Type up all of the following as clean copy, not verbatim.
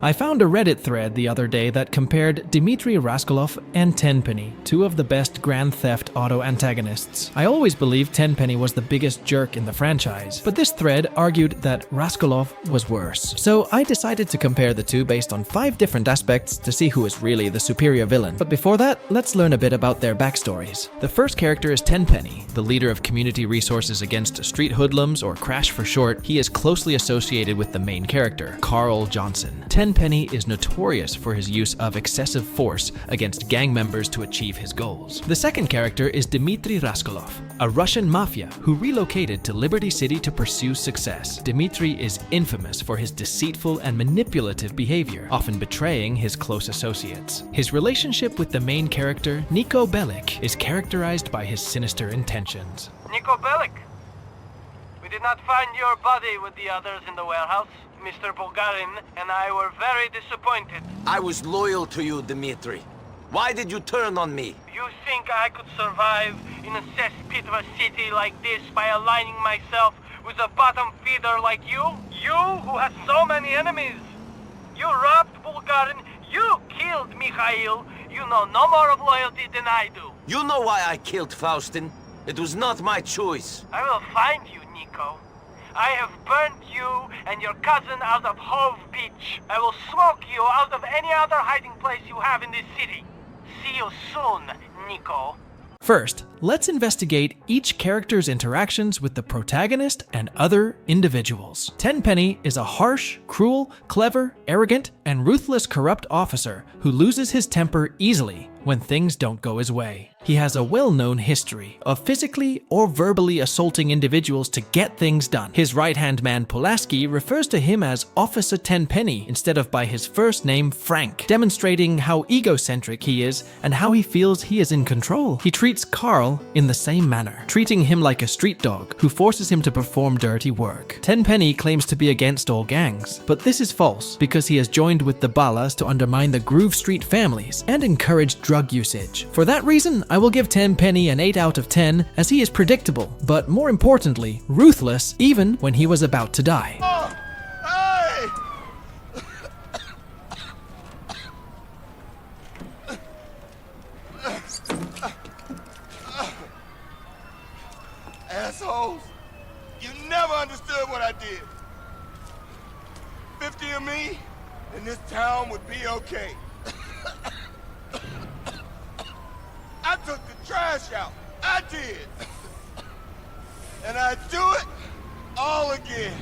I found a Reddit thread the other day that compared Dimitri Raskolov and Tenpenny, two of the best Grand Theft Auto antagonists. I always believed Tenpenny was the biggest jerk in the franchise, but this thread argued that Raskolov was worse. So I decided to compare the two based on 5 different aspects to see who is really the superior villain. But before that, let's learn a bit about their backstories. The first character is Tenpenny, the leader of community resources against street hoodlums, or Crash for short. He is closely associated with the main character, Carl Johnson. Tenpenny is notorious for his use of excessive force against gang members to achieve his goals. The second character is Dimitri Raskolov, a Russian mafia who relocated to Liberty City to pursue success. Dimitri is infamous for his deceitful and manipulative behavior, often betraying his close associates. His relationship with the main character, Niko Bellic, is characterized by his sinister intentions. Niko Bellic, we did not find your body with the others in the warehouse. Mr. Bulgarin and I were very disappointed. I was loyal to you, Dimitri. Why did you turn on me? You think I could survive in a cesspit of a city like this by aligning myself with a bottom feeder like you? You who has so many enemies. You robbed Bulgarin, you killed Mikhail. You know no more of loyalty than I do. You know why I killed Faustin? It was not my choice. I will find you, Niko. I have burnt you and your cousin out of Hove Beach. I will smoke you out of any other hiding place you have in this city. See you soon, Niko. First, let's investigate each character's interactions with the protagonist and other individuals. Tenpenny is a harsh, cruel, clever, arrogant, and ruthless corrupt officer who loses his temper easily when things don't go his way. He has a well-known history of physically or verbally assaulting individuals to get things done. His right-hand man Pulaski refers to him as Officer Tenpenny instead of by his first name Frank, demonstrating how egocentric he is and how he feels he is in control. He treats Carl in the same manner, treating him like a street dog who forces him to perform dirty work. Tenpenny claims to be against all gangs, but this is false because he has joined with the Ballas to undermine the Groove Street families and encourage drug usage. For that reason, I will give Tenpenny an 8 out of 10 as he is predictable, but more importantly, ruthless even when he was about to die. Oh, hey! Assholes, you never understood what I did. 50 of me, and this town would be okay. I took the trash out. I did. And I'd do it all again.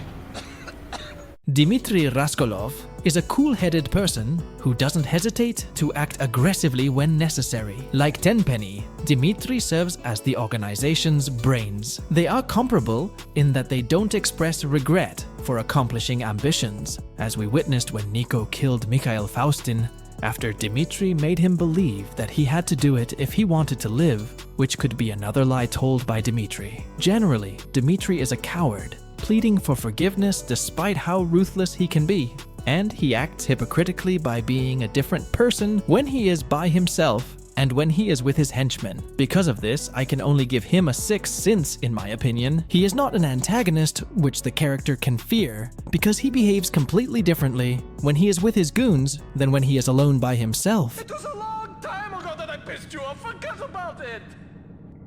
Dimitri Raskolov is a cool-headed person who doesn't hesitate to act aggressively when necessary. Like Tenpenny, Dimitri serves as the organization's brains. They are comparable in that they don't express regret for accomplishing ambitions, as we witnessed when Niko killed Mikhail Faustin after Dimitri made him believe that he had to do it if he wanted to live, which could be another lie told by Dimitri. Generally, Dimitri is a coward, pleading for forgiveness despite how ruthless he can be, and he acts hypocritically by being a different person when he is by himself and when he is with his henchmen. Because of this, I can only give him a 6 since, in my opinion, he is not an antagonist which the character can fear, because he behaves completely differently when he is with his goons than when he is alone by himself. It was a long time ago that I pissed you off. Forget about it.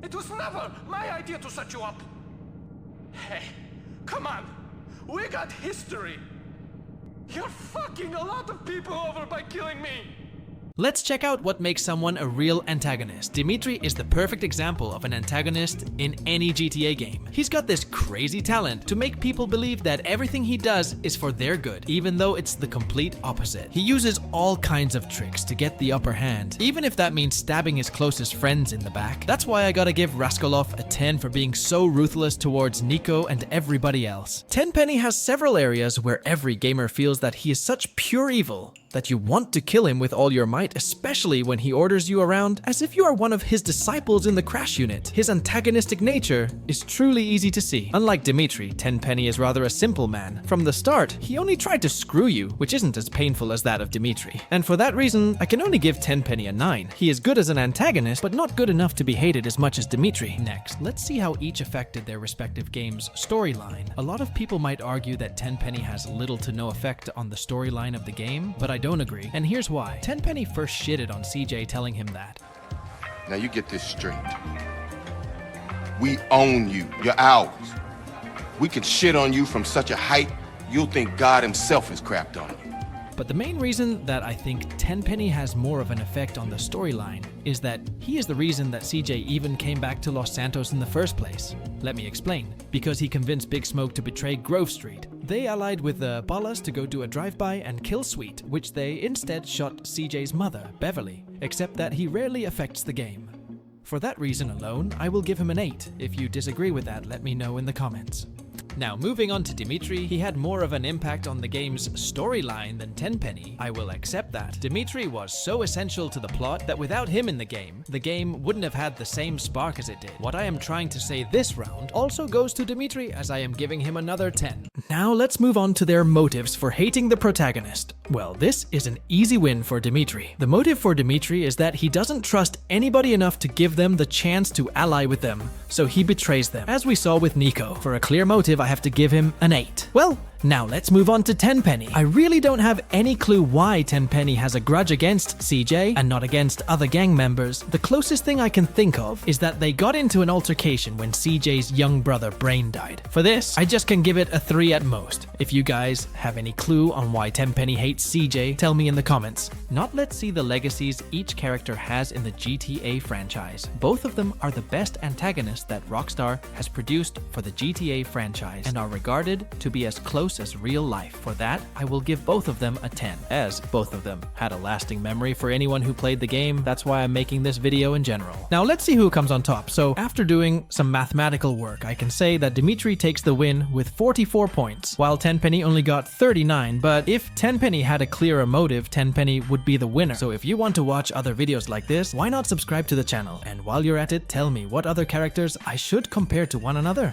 It was never my idea to set you up. Hey, come on. We got history. You're fucking a lot of people over by killing me. Let's check out what makes someone a real antagonist. Dimitri is the perfect example of an antagonist in any GTA game. He's got this crazy talent to make people believe that everything he does is for their good, even though it's the complete opposite. He uses all kinds of tricks to get the upper hand, even if that means stabbing his closest friends in the back. That's why I gotta give Raskolov a 10 for being so ruthless towards Niko and everybody else. Tenpenny has several areas where every gamer feels that he is such pure evil that you want to kill him with all your might, especially when he orders you around as if you are one of his disciples in the crash unit. His antagonistic nature is truly easy to see. Unlike Dimitri, Tenpenny is rather a simple man. From the start, he only tried to screw you, which isn't as painful as that of Dimitri. And for that reason, I can only give Tenpenny a 9. He is good as an antagonist, but not good enough to be hated as much as Dimitri. Next, let's see how each affected their respective game's storyline. A lot of people might argue that Tenpenny has little to no effect on the storyline of the game, but I don't agree, and here's why. Tenpenny first shitted on CJ telling him that. Now you get this straight. We own you. You're ours. We can shit on you from such a height, you'll think God himself has crapped on you. But the main reason that I think Tenpenny has more of an effect on the storyline is that he is the reason that CJ even came back to Los Santos in the first place. Let me explain. Because he convinced Big Smoke to betray Grove Street. They allied with the Ballas to go do a drive-by and kill Sweet, which they instead shot CJ's mother, Beverly, except that he rarely affects the game. For that reason alone, I will give him an 8. If you disagree with that, let me know in the comments. Now, moving on to Dimitri, he had more of an impact on the game's storyline than Tenpenny. I will accept that. Dimitri was so essential to the plot that without him in the game wouldn't have had the same spark as it did. What I am trying to say this round also goes to Dimitri, as I am giving him another 10. Now let's move on to their motives for hating the protagonist. Well, this is an easy win for Dimitri. The motive for Dimitri is that he doesn't trust anybody enough to give them the chance to ally with them, so he betrays them, as we saw with Nico. For a clear motive, I have to give him an 8. Well, now let's move on to Tenpenny. I really don't have any clue why Tenpenny has a grudge against CJ and not against other gang members. The closest thing I can think of is that they got into an altercation when CJ's young brother Brain died. For this, I just can give it a 3 at most. If you guys have any clue on why Tenpenny hates CJ, tell me in the comments. Now let's see the legacies each character has in the GTA franchise. Both of them are the best antagonists that Rockstar has produced for the GTA franchise and are regarded to be as close as real life. For that, I will give both of them a 10, as both of them had a lasting memory for anyone who played the game. That's why I'm making this video in general. Now let's see who comes on top. So after doing some mathematical work, I can say that Dimitri takes the win with 44 points, while Tenpenny only got 39, but if Tenpenny had a clearer motive, Tenpenny would be the winner. So if you want to watch other videos like this, why not subscribe to the channel? And while you're at it, tell me what other characters I should compare to one another.